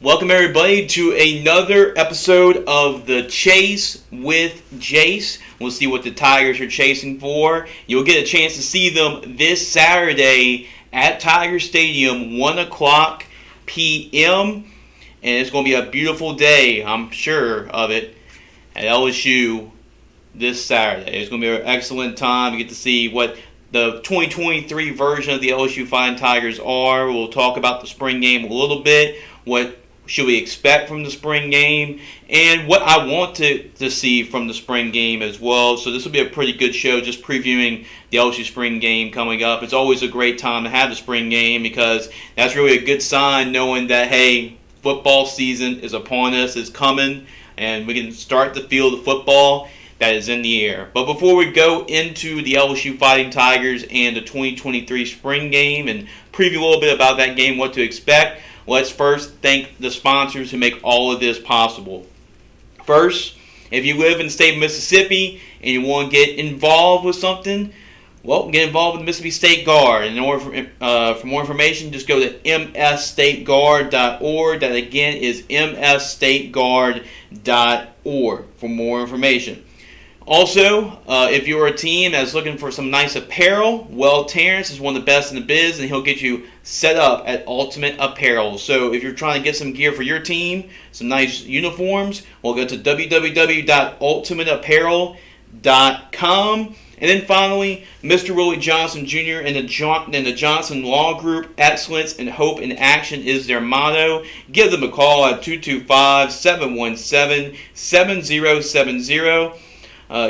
Welcome everybody to another episode of the Chase with Jace. We'll see what the Tigers are chasing for. You'll get a chance to see them this Saturday at Tiger Stadium, 1 o'clock p.m. And it's going to be a beautiful day, I'm sure of it, at LSU this Saturday. It's going to be an excellent time. You get to see what the 2023 version of the LSU Fighting Tigers are. We'll talk about the spring game a little bit. What should we expect from the spring game, and what I want to see from the spring game as well. So this will be a pretty good show, just previewing the LSU spring game coming up. It's always a great time to have the spring game because that's really a good sign, knowing that, hey, football season is upon us, is coming, and we can start to feel the football that is in the air. But before we go into the LSU Fighting Tigers and the 2023 spring game and preview a little bit about that game, what to expect, let's first thank the sponsors who make all of this possible. First, if you live in the state of Mississippi and you want to get involved with something, well, get involved with the Mississippi State Guard. And in order for more information, just go to msstateguard.org. That again is msstateguard.org for more information. Also, if you're a team that's looking for some nice apparel, well, Terrence is one of the best in the biz, and he'll get you set up at Ultimate Apparel. So if you're trying to get some gear for your team, some nice uniforms, we'll go to www.ultimateapparel.com. And then finally, Mr. Willie Johnson Jr. and the Johnson Law Group. Excellence and hope in action is their motto. Give them a call at 225-717-7070.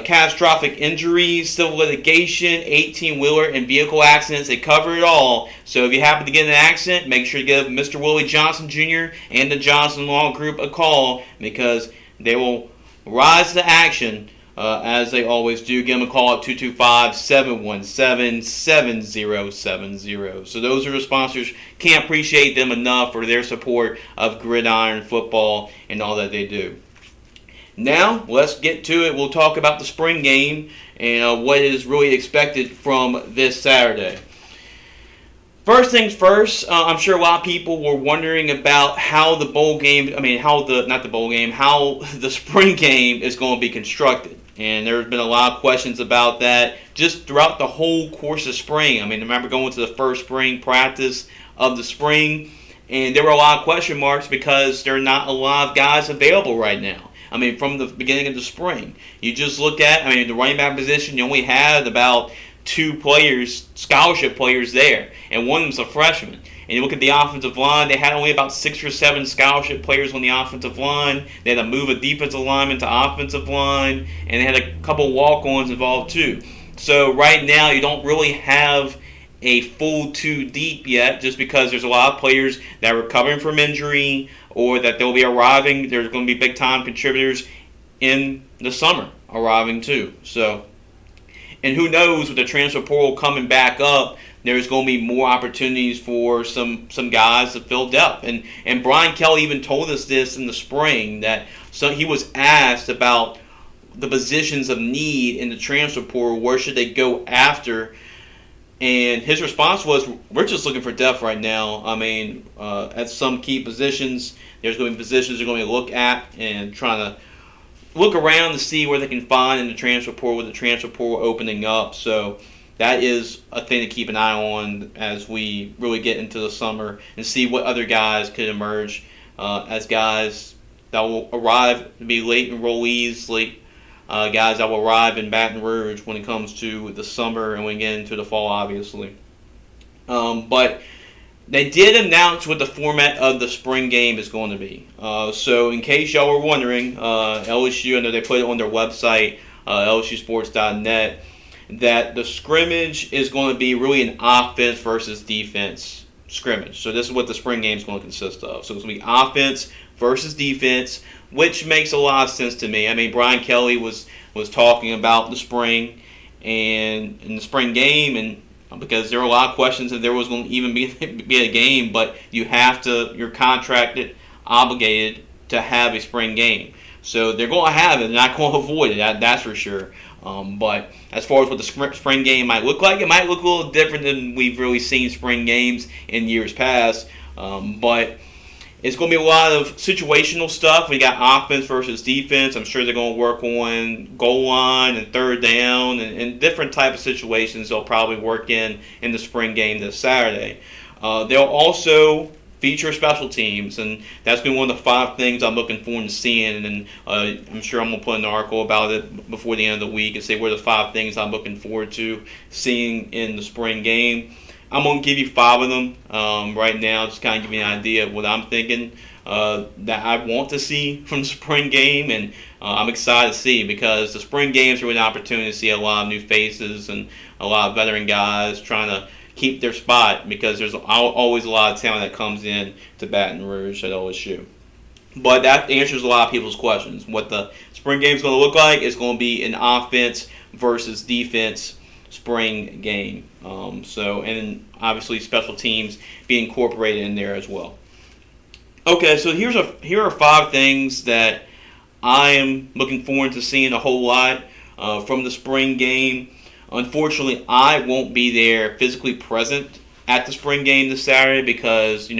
Catastrophic injuries, civil litigation, 18-wheeler, and vehicle accidents. They cover it all. So if you happen to get in an accident, make sure to give Mr. Willie Johnson Jr. and the Johnson Law Group a call, because they will rise to action as they always do. Give them a call at 225-717-7070. So those are the sponsors. Can't appreciate them enough for their support of gridiron football and all that they do. Now, let's get to it. We'll talk about the spring game and what is really expected from this Saturday. First things first, I'm sure a lot of people were wondering about how the spring game is going to be constructed. And there's been a lot of questions about that just throughout the whole course of spring. I remember going to the first spring practice of the spring, and there were a lot of question marks because there are not a lot of guys available right now. From the beginning of the spring. You just look at, the running back position, you only had about 2 players, scholarship players there, and one of them's a freshman. And you look at the offensive line, they had only about 6 or 7 scholarship players on the offensive line. They had to move a defensive lineman to offensive line, and they had a couple walk-ons involved too. So right now, you don't really have a full 2 deep yet, just because there's a lot of players that are recovering from injury, or that they'll be arriving. There's going to be big-time contributors in the summer arriving too. So, and who knows, with the transfer portal coming back up, there's going to be more opportunities for some guys to fill depth. And Brian Kelly even told us this in the spring, that he was asked about the positions of need in the transfer portal. Where should they go after? And his response was, we're just looking for depth right now. At some key positions, there's going to be positions they're going to look at and trying to look around to see where they can find in the transfer portal, with the transfer portal opening up. So that is a thing to keep an eye on as we really get into the summer and see what other guys could emerge as guys that will arrive to be late enrollees, guys that will arrive in Baton Rouge when it comes to the summer and when we get into the fall, obviously. But they did announce what the format of the spring game is going to be. So in case y'all were wondering, LSU, I know they put it on their website, lsusports.net, that the scrimmage is going to be really an offense versus defense scrimmage. So this is what the spring game is going to consist of. So it's going to be offense versus defense, which makes a lot of sense to me. Brian Kelly was talking about the spring and in the spring game, and because there were a lot of questions if there was going to even be a game, but you're contracted, obligated to have a spring game. So they're going to have it. They're not going to avoid it, that's for sure. But as far as what the spring game might look like, it might look a little different than we've really seen spring games in years past. But It's going to be a lot of situational stuff. We got offense versus defense. I'm sure they're going to work on goal line and third down and different type of situations they'll probably work in the spring game this Saturday. They'll also feature special teams, and that's going to be one of the 5 things I'm looking forward to seeing. And I'm sure I'm going to put an article about it before the end of the week and say what are the 5 things I'm looking forward to seeing in the spring game. I'm going to give you 5 of them right now, just kind of give you an idea of what I'm thinking that I want to see from the spring game, and I'm excited to see because the spring game is really an opportunity to see a lot of new faces and a lot of veteran guys trying to keep their spot because there's always a lot of talent that comes in to Baton Rouge at LSU. But that answers a lot of people's questions. What the spring game is going to look like is going to be an offense versus defense spring game. And obviously special teams being incorporated in there as well. Okay, so here are 5 things that I am looking forward to seeing a whole lot from the spring game. Unfortunately, I won't be there physically present at the spring game this Saturday because,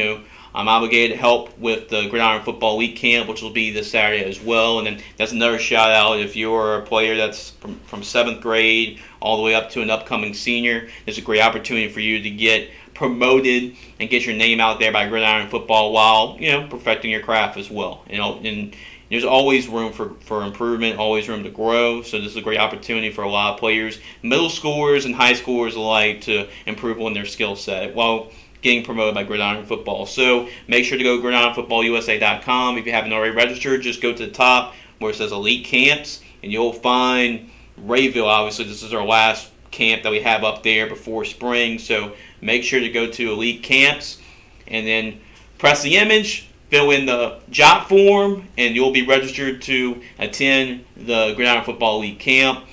I'm obligated to help with the Gridiron Football Week Camp, which will be this Saturday as well. And then that's another shout out if you're a player that's from 7th grade all the way up to an upcoming senior. There's a great opportunity for you to get promoted and get your name out there by Gridiron Football while, perfecting your craft as well. And there's always room for improvement, always room to grow. So this is a great opportunity for a lot of players, middle schoolers and high schoolers alike, to improve on their skill set while getting promoted by Gridiron Football. So make sure to go to gridironfootballusa.com. If you haven't already registered, just go to the top where it says Elite Camps, and you'll find Rayville. Obviously, this is our last camp that we have up there before spring. So make sure to go to Elite Camps, and then press the image, fill in the job form, and you'll be registered to attend the Gridiron Football Elite Camp.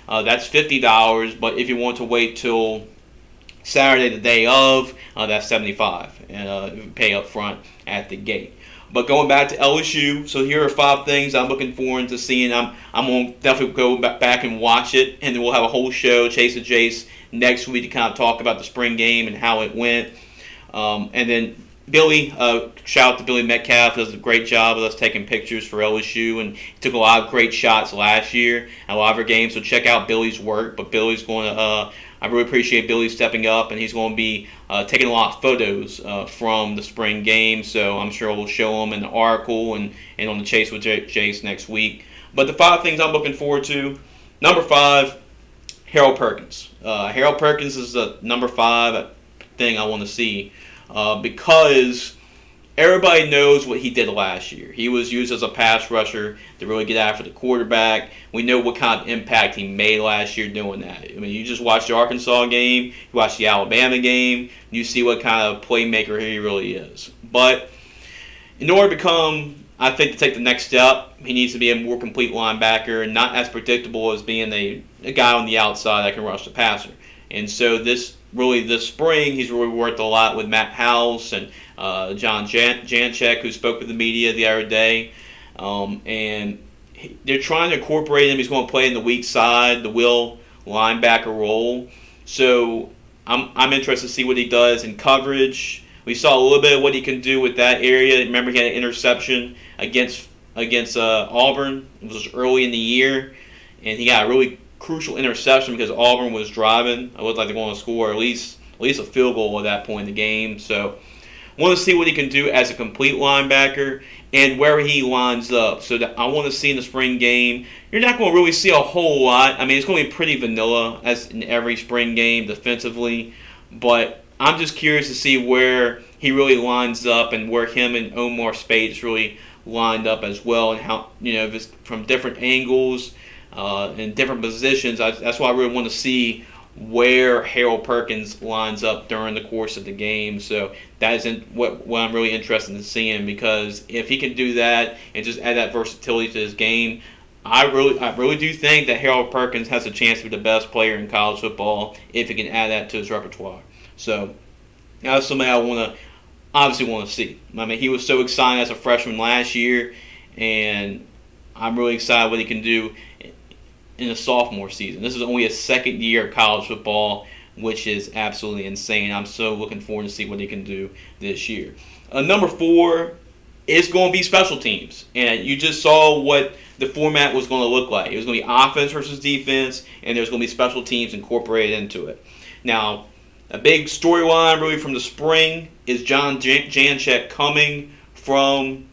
That's $50, but if you want to wait till Saturday, the day of, that's $75, and pay up front at the gate. But going back to LSU, so here are 5 things I'm looking forward to seeing. I'm going to definitely go back and watch it, and then we'll have a whole show, Chase and Jace, next week to kind of talk about the spring game and how it went. And then Billy, shout out to Billy Metcalf, does a great job of us taking pictures for LSU, and he took a lot of great shots last year at a lot of our games, so check out Billy's work. But Billy's going to, I really appreciate Billy stepping up, and he's going to be taking a lot of photos from the spring game, so I'm sure we'll show them in the article and on the Chase with Jace next week. But the 5 things I'm looking forward to, number 5, Harold Perkins. Harold Perkins is the number 5 thing I want to see. Because everybody knows what he did last year. He was used as a pass rusher to really get after the quarterback. We know what kind of impact he made last year doing that. I mean, you just watch the Arkansas game, you watch the Alabama game, you see what kind of playmaker he really is. But in order to become, I think, to take the next step, he needs to be a more complete linebacker and not as predictable as being a guy on the outside that can rush the passer. And so this spring, he's really worked a lot with Matt House and John Janchek, who spoke with the media the other day. And they're trying to incorporate him. He's going to play in the weak side, the will linebacker role. So I'm interested to see what he does in coverage. We saw a little bit of what he can do with that area. Remember, he had an interception against Auburn. It was early in the year, and he got a really crucial interception because Auburn was driving. It looked like they're going to score at least a field goal at that point in the game. So I want to see what he can do as a complete linebacker and where he lines up. So that I want to see in the spring game. You're not going to really see a whole lot. I mean, it's going to be pretty vanilla as in every spring game defensively. But I'm just curious to see where he really lines up and where him and Omar Speights really lined up as well, and how, if it's from different angles in different positions. That's why I really want to see where Harold Perkins lines up during the course of the game. So that is what I'm really interested in seeing, because if he can do that and just add that versatility to his game, I really do think that Harold Perkins has a chance to be the best player in college football if he can add that to his repertoire. So that's something I obviously want to see. I mean, he was so exciting as a freshman last year, and I'm really excited what he can do in a sophomore season. This is only his 2nd year of college football, which is absolutely insane. I'm so looking forward to see what he can do this year. Number 4, it's going to be special teams. And you just saw what the format was going to look like. It was going to be offense versus defense, and there's going to be special teams incorporated into it. Now, a big storyline really from the spring is John Janchek coming from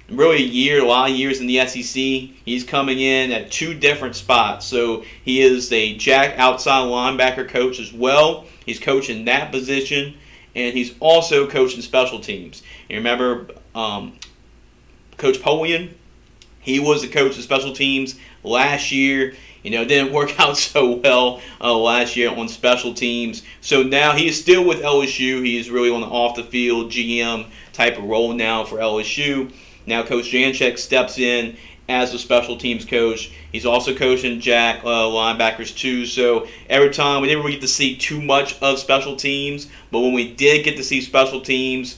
really a lot of years in the SEC. He's coming in at 2 different spots. So he is a jack outside linebacker coach as well. He's coaching that position, and he's also coaching special teams. You remember Coach Polian? He was the coach of special teams last year. It didn't work out so well last year on special teams. So now he is still with LSU. He is really on the off-the-field GM type of role now for LSU. Now Coach Janchek steps in as a special teams coach. He's also coaching jack linebackers too. So every time we didn't really get to see too much of special teams, but when we did get to see special teams,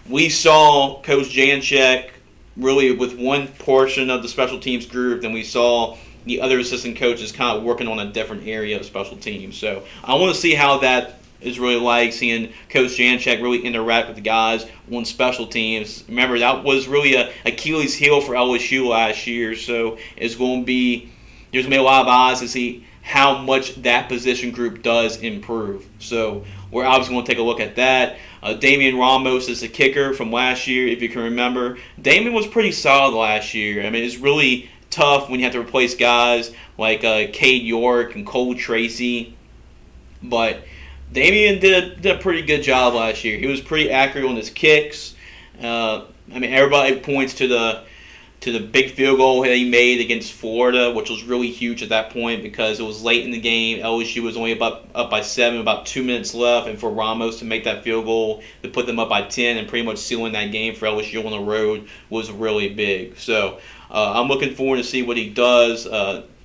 we saw Coach Janchek really with one portion of the special teams group, then we saw the other assistant coaches kind of working on a different area of special teams. So I want to see how that is really like, seeing Coach Janchek really interact with the guys on special teams. Remember, that was really a Achilles heel for LSU last year, so there's going to be a lot of eyes to see how much that position group does improve. So we're obviously going to take a look at that. Damian Ramos is the kicker from last year, if you can remember. Damian was pretty solid last year. I mean, it's really tough when you have to replace guys like Cade York and Cole Tracy. But Damian did a pretty good job last year. He was pretty accurate on his kicks. Everybody points to the big field goal that he made against Florida, which was really huge at that point because it was late in the game. LSU was only up by 7, about 2 minutes left, and for Ramos to make that field goal to put them up by 10 and pretty much sealing that game for LSU on the road was really big. So I'm looking forward to see what he does.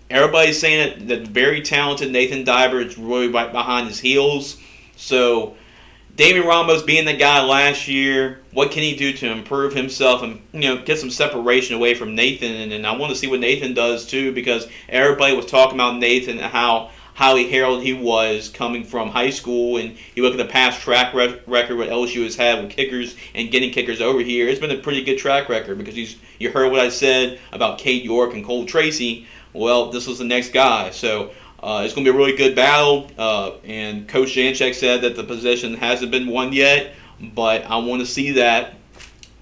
Everybody's saying that very talented Nathan Diber is really right behind his heels. So Damian Ramos being the guy last year, what can he do to improve himself and get some separation away from Nathan? And I want to see what Nathan does too, because everybody was talking about Nathan and how highly heralded he was coming from high school. And you look at the past track record what LSU has had with kickers and getting kickers over here. It's been a pretty good track record because you heard what I said about Cade York and Cole Tracy. Well, this was the next guy. So it's going to be a really good battle. And Coach Janchek said that the position hasn't been won yet, but I want to see that.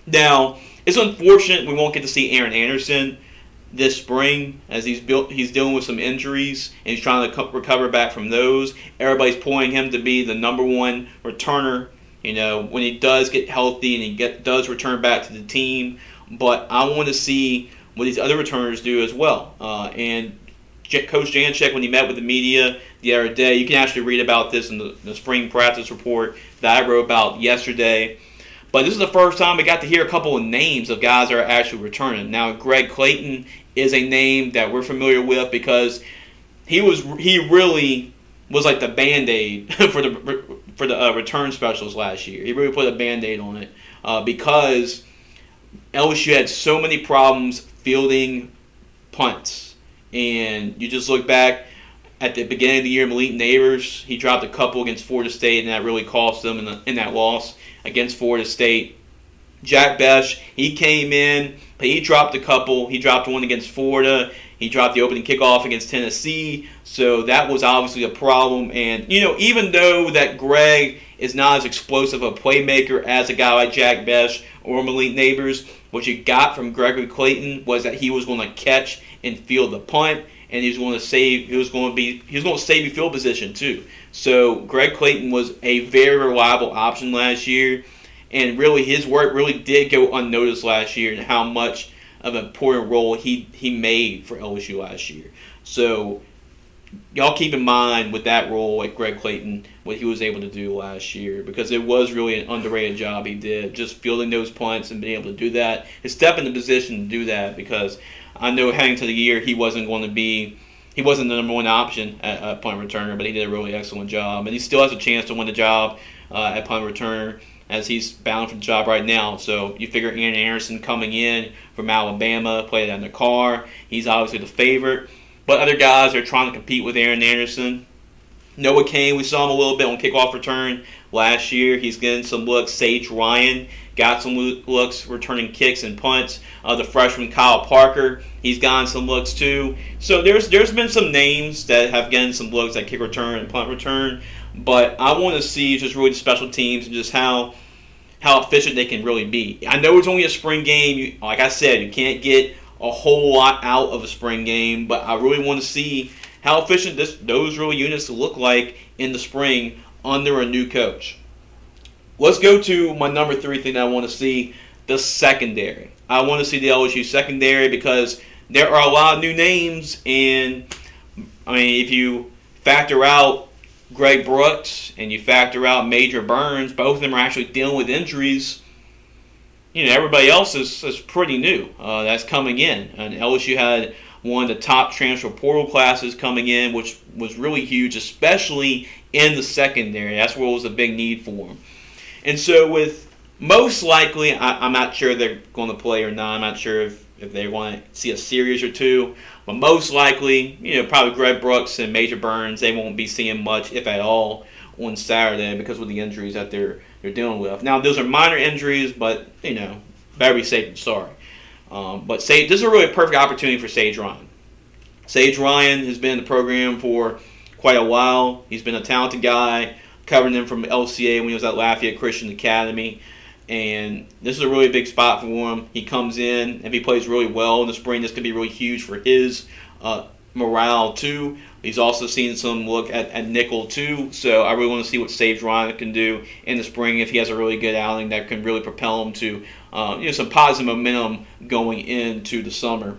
Now, it's unfortunate we won't get to see Aaron Anderson this spring as he's dealing with some injuries and he's trying to recover back from those. Everybody's pointing him to be the number 1 returner, when he does get healthy and he does return back to the team. But I want to see what these other returners do as well. And Coach Janchek, when he met with the media the other day, you can actually read about this in the spring practice report that I wrote about yesterday. But this is the first time we got to hear a couple of names of guys that are actually returning. Now, Greg Clayton is a name that we're familiar with because he really was like the Band-Aid for the return specials last year. He really put a Band-Aid on it because LSU had so many problems fielding punts. And you just look back at the beginning of the year, Malik Neighbors, he dropped a couple against Florida State, and that really cost them in that loss against Florida State. Jack Besh, he came in, but he dropped a couple. He dropped one against Florida. He dropped the opening kickoff against Tennessee. So that was obviously a problem. And, even though that Greg is not as explosive a playmaker as a guy like Jack Besh or Malik Neighbors, what you got from Gregory Clayton was that he was going to catch and field the punt, and he was going to save you field position too. So Greg Clayton was a very reliable option last year, and really his work really did go unnoticed last year, and how much of an important role he made for LSU last year. So y'all keep in mind with that role at Greg Clayton, what he was able to do last year, because it was really an underrated job he did, just fielding those punts and being able to do that, and step in the position to do that, because I know heading to the year he wasn't the number 1 option at punt returner, but he did a really excellent job, and he still has a chance to win the job at punt returner as he's bound for the job right now. So you figure Aaron Anderson coming in from Alabama, played in the car, he's obviously the favorite. But other guys are trying to compete with Aaron Anderson. Noah Cain, we saw him a little bit on kickoff return last year. He's getting some looks. Sage Ryan got some looks returning kicks and punts. The freshman Kyle Parker, he's gotten some looks too. So there's been some names that have gotten some looks at kick return and punt return. But I want to see just really the special teams and just how efficient they can really be. I know it's only a spring game. Like I said, you can't get a whole lot out of a spring game, but I really want to see how efficient those real units look like in the spring under a new coach. Let's go to my number 3 thing that I want to see, the secondary. I want to see the LSU secondary because there are a lot of new names, and I mean, if you factor out Greg Brooks and you factor out Major Burns, both of them are actually dealing with injuries. Everybody else is pretty new that's coming in. And LSU had one of the top transfer portal classes coming in, which was really huge, especially in the secondary. That's where it was a big need for them. And so with most likely, I'm not sure they're going to play or not. I'm not sure if they want to see a series or two. But most likely, probably Greg Brooks and Major Burns, they won't be seeing much, if at all, on Saturday because of the injuries that they're dealing with. Now, those are minor injuries, but, better be safe than sorry. But this is a really perfect opportunity for Sage Ryan. Sage Ryan has been in the program for quite a while. He's been a talented guy, covering them from LCA when he was at Lafayette Christian Academy. And this is a really big spot for him. He comes in, if he plays really well in the spring, this could be really huge for his morale too. He's also seen some look at nickel too. So I really want to see what Sage Ryan can do in the spring if he has a really good outing that can really propel him to some positive momentum going into the summer.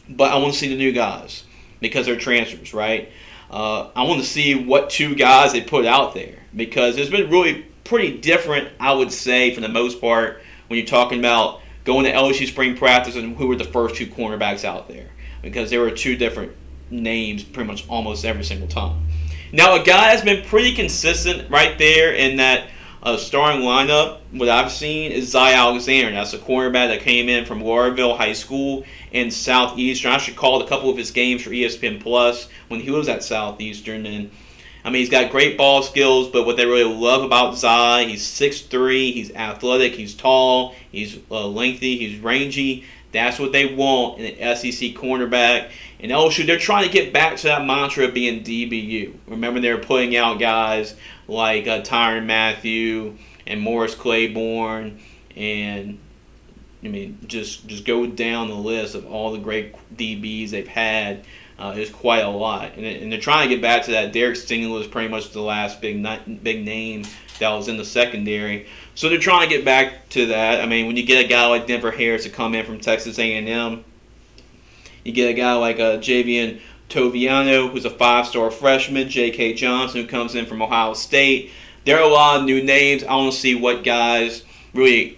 But I want to see the new guys because they're transfers, right? I want to see what 2 guys they put out there because it's been really pretty different, I would say, for the most part, when you're talking about going to LSU spring practice and who were the first 2 cornerbacks out there. Because there were 2 different names pretty much almost every single time. Now, a guy that's been pretty consistent right there in that starting lineup, what I've seen, is Zy Alexander. That's a cornerback that came in from Laurelville High School in Southeastern. I actually called a couple of his games for ESPN Plus when he was at Southeastern. And I mean, he's got great ball skills, but what they really love about Zy, he's 6'3", he's athletic, he's tall, he's lengthy, he's rangy. That's what they want in an SEC cornerback. And LSU, they're trying to get back to that mantra of being DBU. Remember, they were putting out guys like Tyrann Mathieu and Morris Claiborne, and I mean, just go down the list of all the great DBs they've had. There's quite a lot, and they're trying to get back to that. Derek Stingley was pretty much the last big name that was in the secondary. So they're trying to get back to that. I mean, when you get a guy like Denver Harris to come in from Texas A&M, you get a guy like Javian Toviano, who's a 5-star freshman, J.K. Johnson, who comes in from Ohio State. There are a lot of new names. I want to see what guys really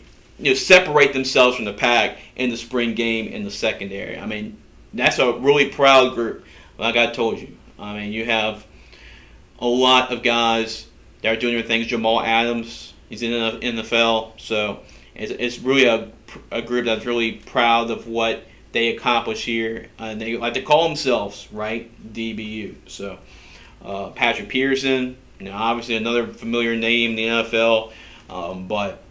separate themselves from the pack in the spring game in the secondary. I mean, that's a really proud group, like I told you. I mean, you have a lot of guys that are doing their things. Jamal Adams, he's in the NFL. So it's really a group that's really proud of what they accomplished here. And they like to call themselves, right, DBU. So Patrick Pearson, obviously another familiar name in the NFL. But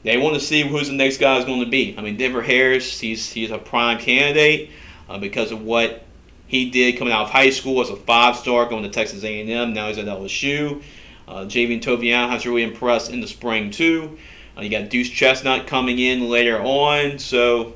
they want to see who's the next guy is going to be. I mean, Denver Harris, he's a prime candidate. Because of what he did coming out of high school as a 5-star, going to Texas A&M. Now he's at LSU. Javian Toviano has really impressed in the spring too. You got Deuce Chestnut coming in later on. So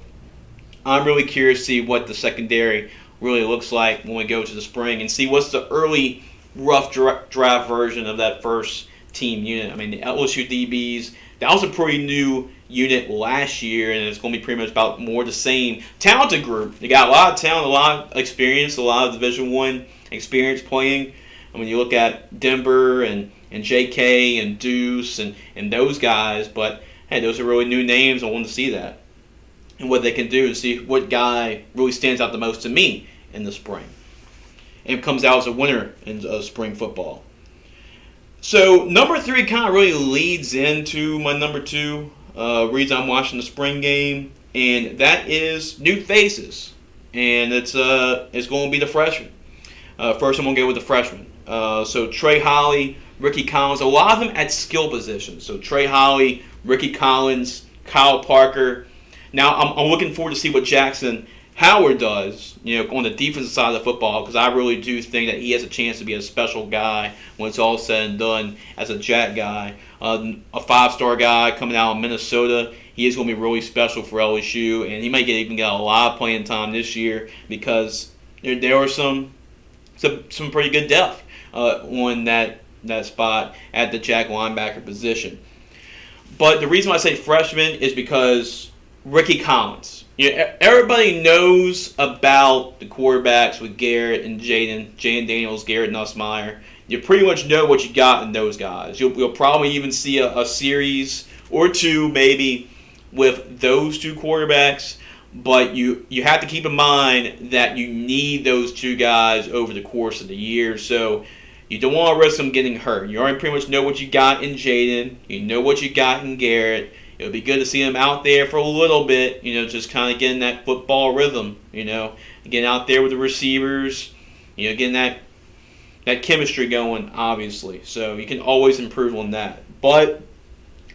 I'm really curious to see what the secondary really looks like when we go to the spring and see what's the early rough draft version of that first team unit. I mean, the LSU DBs, that was a pretty new unit last year, and it's going to be pretty much about more the same. Talented group. They got a lot of talent, a lot of experience, a lot of Division I experience playing. And when you look at Denver and J.K. and Deuce and those guys, but hey, those are really new names. I want to see that and what they can do and see what guy really stands out the most to me in the spring and comes out as a winner in spring football. So number 3 kind of really leads into my number 2 reason I'm watching the spring game, and that is new faces, and it's going to be the freshmen. First, I'm going to go with the freshmen. So Trey Holly Ricky Collins, a lot of them at skill positions. So Trey Holly, Ricky Collins, Kyle Parker. Now I'm looking forward to see what Jackson Howard does, on the defensive side of the football, because I really do think that he has a chance to be a special guy when it's all said and done as a Jack guy. A 5-star guy coming out of Minnesota. He is going to be really special for LSU, and he might even get a lot of playing time this year because there are some pretty good depth on that spot at the Jack linebacker position. But the reason why I say freshman is because Ricky Collins. Everybody knows about the quarterbacks with Garrett and Jaden Daniels, Garrett Nussmeier. You pretty much know what you got in those guys. You'll probably even see a series or two maybe with those two quarterbacks, but you have to keep in mind that you need those two guys over the course of the year, so you don't want to risk them getting hurt. You already pretty much know what you got in Jaden. You know what you got in Garrett. It would be good to see him out there for a little bit, just kind of getting that football rhythm, getting out there with the receivers, getting that chemistry going, obviously. So you can always improve on that. But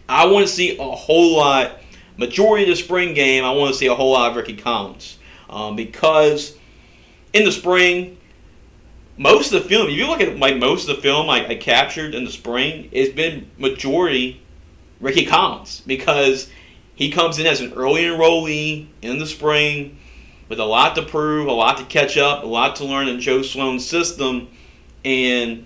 I want to see a whole lot, majority of the spring game, I want to see a whole lot of Ricky Collins. Because in the spring, most of the film, if you look at most of the film I captured in the spring, it's been majority Ricky Collins, because he comes in as an early enrollee in the spring with a lot to prove, a lot to catch up, a lot to learn in Joe Sloan's system, and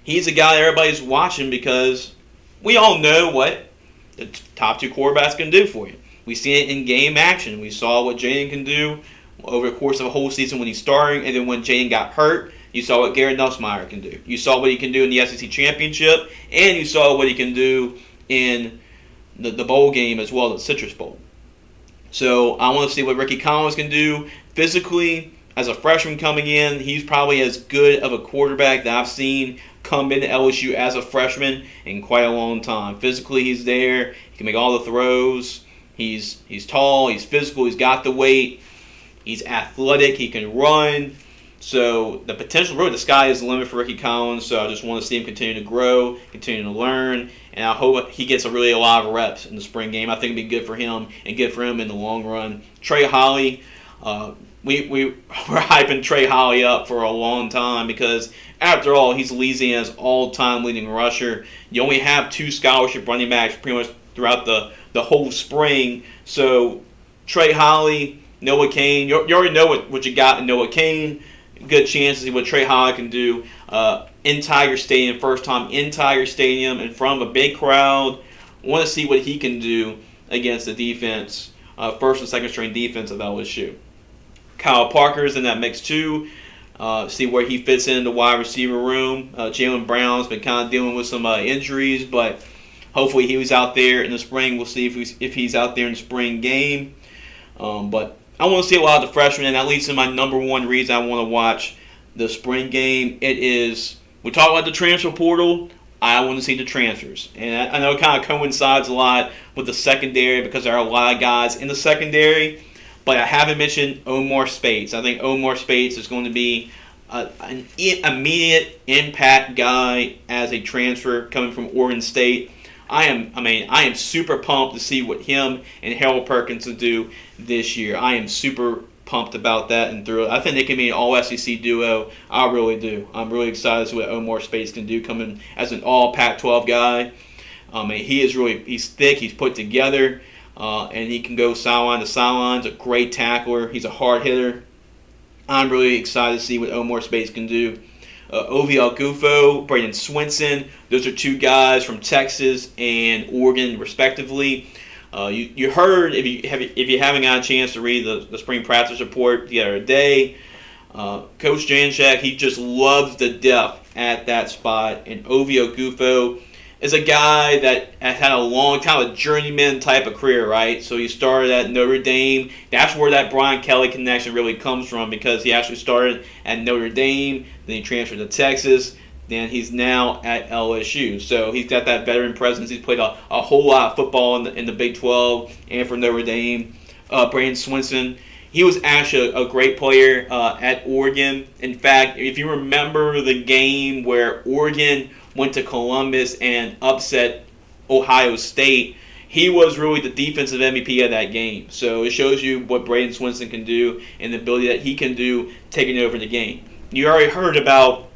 he's a guy everybody's watching because we all know what the top two quarterbacks can do for you. We see it in game action. We saw what Jaden can do over the course of a whole season when he's starting, and then when Jaden got hurt, you saw what Garrett Nussmeier can do. You saw what he can do in the SEC Championship, and you saw what he can do in the bowl game as well, the Citrus Bowl. So I want to see what Ricky Collins can do physically. As a freshman coming in, he's probably as good of a quarterback that I've seen come into LSU as a freshman in quite a long time. Physically, he's there. He can make all the throws. He's tall. He's physical. He's got the weight. He's athletic. He can run. So the potential, really, the sky is the limit for Ricky Collins. So I just want to see him continue to grow, continue to learn, and I hope he gets a lot of reps in the spring game. I think it'd be good for him and good for him in the long run. Trey Holly, we're hyping Trey Holly up for a long time because, after all, he's Louisiana's all-time leading rusher. You only have 2 scholarship running backs pretty much throughout the whole spring. So Trey Holly, Noah Cain, you already know what you got in Noah Cain. Good chance to see what Trey Holly can do in Tiger Stadium, first time in Tiger Stadium in front of a big crowd. Want to see what he can do against the defense, first and second string defense of LSU. Kyle Parker's in that mix too. See where he fits in the wide receiver room. Jalen Brown's been kind of dealing with some injuries, but hopefully he was out there in the spring. We'll see if he's out there in the spring game. But I want to see a lot of the freshmen, and that leads to my number one reason I want to watch the spring game. It is, we talk about the transfer portal, I want to see the transfers. And I know it kind of coincides a lot with the secondary because there are a lot of guys in the secondary, but I haven't mentioned Omar Speights. I think Omar Speights is going to be an immediate impact guy as a transfer coming from Oregon State. I am super pumped to see what him and Harold Perkins will do this year. I am super pumped about that and thrilled. I think they can be an all-SEC duo. I really do. I'm really excited to see what Omar Speights can do coming as an all Pac-12 guy. He's thick, he's put together, and he can go sideline to sideline. He's a great tackler. He's a hard hitter. I'm really excited to see what Omar Speights can do. Ovi Algufo, Braden Swinson, those are 2 guys from Texas and Oregon, respectively. You heard, if you haven't got a chance to read the spring practice report the other day, Coach Janczak, he just loves the depth at that spot. And Ovi Algufo is a guy that has had a long time, a journeyman type of career, right? So he started at Notre Dame. That's where that Brian Kelly connection really comes from, because he actually started at Notre Dame, then he transferred to Texas, then he's now at LSU. So he's got that veteran presence. He's played a whole lot of football in the Big 12 and for Notre Dame. Braden Swinson, He was actually a great player at Oregon. In fact, if you remember the game where Oregon went to Columbus and upset Ohio State, he was really the defensive MVP of that game. So it shows you what Braden Swinson can do and the ability that he can do taking over the game. You already heard about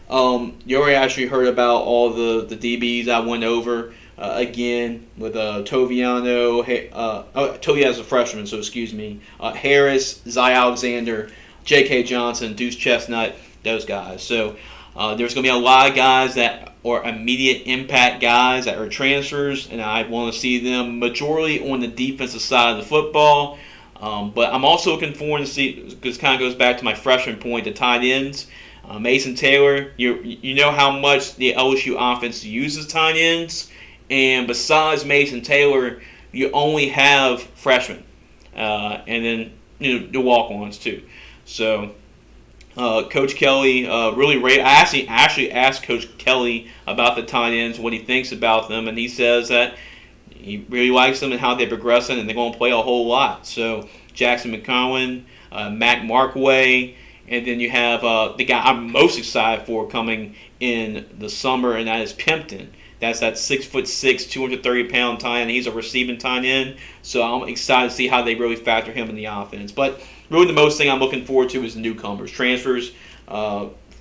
actually heard about all the DBs I went over again with Toviano. Toviano's a freshman, so excuse me. Harris, Zy Alexander, J.K. Johnson, Deuce Chestnut, those guys. So there's going to be a lot of guys that are immediate impact guys that are transfers, and I want to see them majority on the defensive side of the football. But I'm also looking forward to see, because it kind of goes back to my freshman point, the tight ends. Mason Taylor, you know how much the LSU offense uses tight ends, and besides Mason Taylor, you only have freshmen, and then the walk-ons too. So Coach Kelly really I actually asked Coach Kelly about the tight ends, what he thinks about them, and he says that he really likes them and how they're progressing, and they're going to play a whole lot. So Jackson McCowan, Mac Markway. And then you have the guy I'm most excited for coming in the summer, and that is Pimpton. That's that 6'6", 230-pound tight end. He's a receiving tight end, so I'm excited to see how they really factor him in the offense. But really the most thing I'm looking forward to is the newcomers, transfers,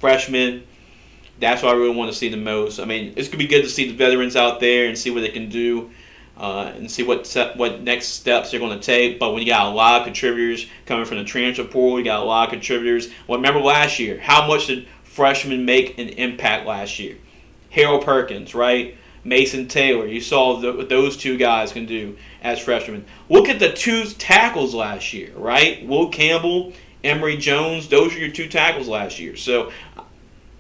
freshmen. That's what I really want to see the most. I mean, it's going to be good to see the veterans out there and see what they can do. And see what next steps they're going to take. But when you got a lot of contributors coming from the transfer portal, you got a lot of contributors. Well, remember last year, how much did freshmen make an impact last year? Harold Perkins, right? Mason Taylor. You saw what those two guys can do as freshmen. Look at the two tackles last year, right? Will Campbell, Emory Jones. Those are your two tackles last year. So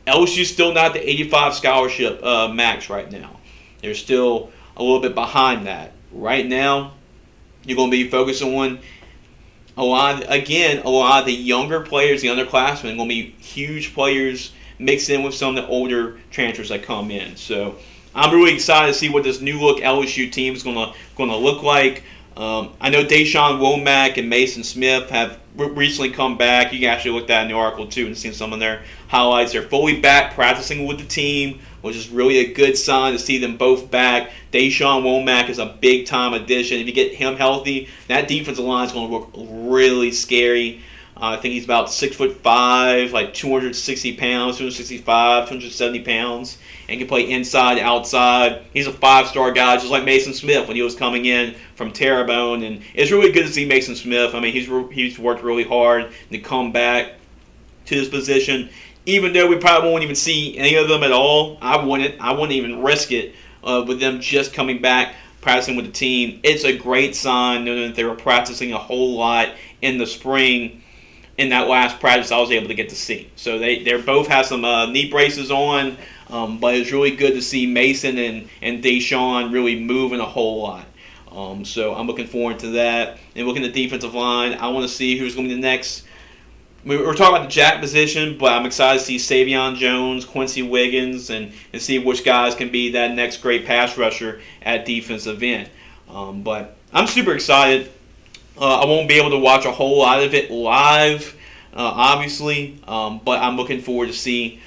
LSU's still not the 85 scholarship max right now. They're still a little bit behind that. Right now, you're going to be focusing on a lot of the younger players, the underclassmen, are going to be huge players mixed in with some of the older transfers that come in. So I'm really excited to see what this new look LSU team is going to look like. I know Deshaun Womack and Mason Smith have recently come back. You can actually look at that in the article too and see some of their highlights. They're fully back practicing with the team, which is really a good sign to see them both back. Deshaun Womack is a big-time addition. If you get him healthy, that defensive line is going to look really scary. I think he's about 6'5", like 260 pounds, 265, 270 pounds, and can play inside, outside. He's a five-star guy, just like Mason Smith when he was coming in from Terrebonne. And it's really good to see Mason Smith. I mean, he's worked really hard to come back to this position. Even though we probably won't even see any of them at all, I wouldn't even risk it with them just coming back, practicing with the team. It's a great sign knowing that they were practicing a whole lot in the spring. In that last practice, I was able to get to see. So they both have some knee braces on, but it's really good to see Mason and Deshaun really moving a whole lot. So I'm looking forward to that. And looking at the defensive line, I want to see who's going to be the next. We're talking about the jack position, but I'm excited to see Savion Jones, Quincy Wiggins, and see which guys can be that next great pass rusher at defensive end. But I'm super excited. I won't be able to watch a whole lot of it live, obviously, but I'm looking forward to see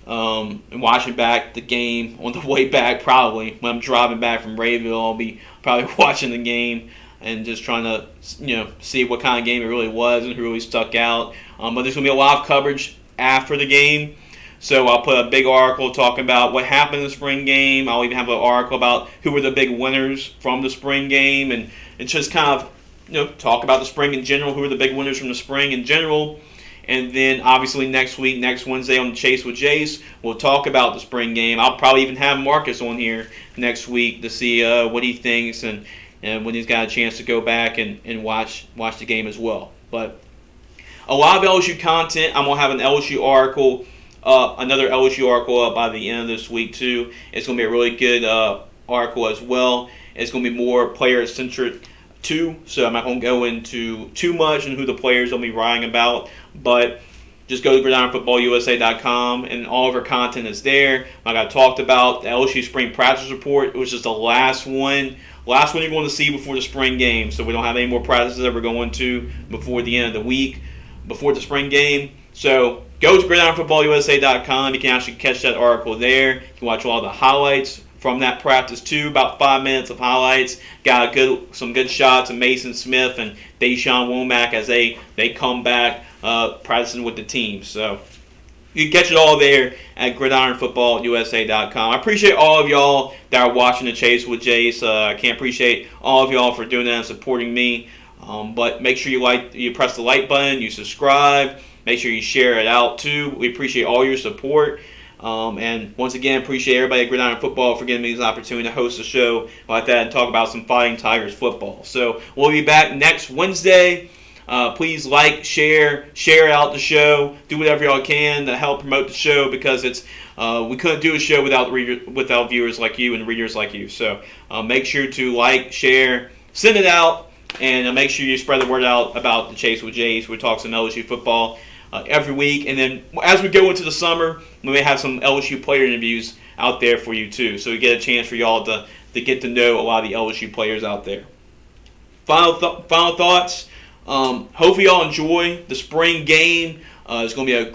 and watching back the game on the way back. Probably when I'm driving back from Rayville, I'll be probably watching the game and just trying to see what kind of game it really was and who really stuck out. But there's going to be a lot of coverage after the game. So I'll put a big article talking about what happened in the spring game. I'll even have an article about who were the big winners from the spring game, and it's just kind of talk about the spring in general, who are the big winners from the spring in general. And then obviously next Wednesday on Chase with Jace, we'll talk about the spring game. I'll probably even have Marcus on here next week to see what he thinks and when he's got a chance to go back and watch the game as well. But a lot of LSU content. I'm going to have an LSU article, another LSU article up by the end of this week too. It's going to be a really good article as well. It's going to be more player-centric too, so I'm not going to go into too much and who the players will be writing about, but just go to gridironfootballusa.com and all of our content is there. Like I talked about, the LSU Spring Practice Report, which is the last one last one you're going to see before the spring game. So we don't have any more practices that we're going to before the end of the week, before the spring game. So go to gridironfootballusa.com. You can actually catch that article there. You can watch all the highlights from that practice too. About 5 minutes of highlights. Got some good shots of Mason Smith and Deshaun Womack as they come back practicing with the team. So you can catch it all there at gridironfootballusa.com. I appreciate all of y'all that are watching the Chase with Jace. I can't appreciate all of y'all for doing that and supporting me. But make sure you press the like button, you subscribe. Make sure you share it out too. We appreciate all your support. And once again, appreciate everybody at Gridiron Football for giving me this opportunity to host a show like that and talk about some Fighting Tigers football. So we'll be back next Wednesday. Please like, share out the show. Do whatever y'all can to help promote the show, because it's we couldn't do a show without viewers like you and readers like you. So make sure to like, share, send it out, and make sure you spread the word out about the Chase with Jace. We talk some LSU football every week, and then as we go into the summer, we may have some LSU player interviews out there for you too. So you get a chance for y'all to get to know a lot of the LSU players out there. Final thoughts. Hopefully y'all enjoy the spring game. It's going to be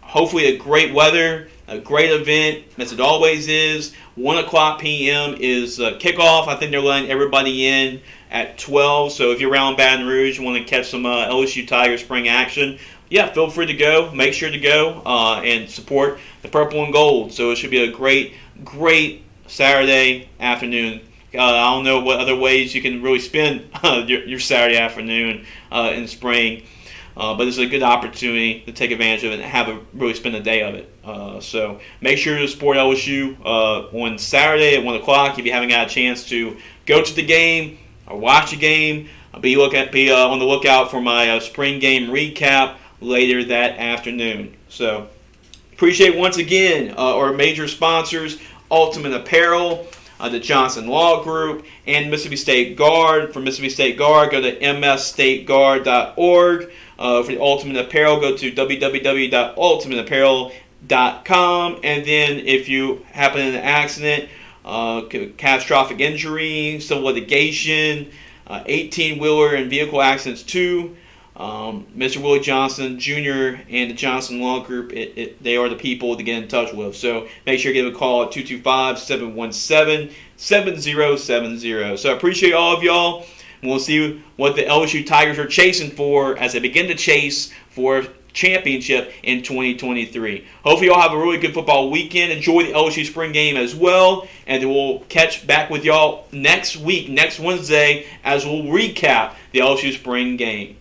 hopefully a great weather, a great event, as it always is. 1 o'clock p.m. is kickoff. I think they're letting everybody in at 12. So if you're around Baton Rouge, you want to catch some LSU Tiger spring action, yeah, feel free to go. Make sure to go and support the purple and gold. So it should be a great Saturday afternoon. I don't know what other ways you can really spend your Saturday afternoon in spring, but it's a good opportunity to take advantage of it and really spend a day of it. So make sure to support LSU on Saturday at 1 o'clock. If you haven't got a chance to go to the game or watch the game, be on the lookout for my spring game recap later that afternoon. So appreciate once again our major sponsors, Ultimate Apparel, the Johnson Law Group, and Mississippi State Guard. For Mississippi State Guard, go to msstateguard.org. For the Ultimate Apparel, go to www.ultimateapparel.com. And then if you happen in an accident, catastrophic injury, civil litigation, 18-wheeler and vehicle accidents too, Mr. Willie Johnson Jr. and the Johnson Law Group, they are the people to get in touch with. So make sure you give a call at 225-717-7070. So I appreciate all of y'all. We'll see what the LSU Tigers are chasing for as they begin to chase for championship in 2023. Hopefully y'all have a really good football weekend. Enjoy the LSU spring game as well. And then we'll catch back with y'all next week, next Wednesday, as we'll recap the LSU spring game.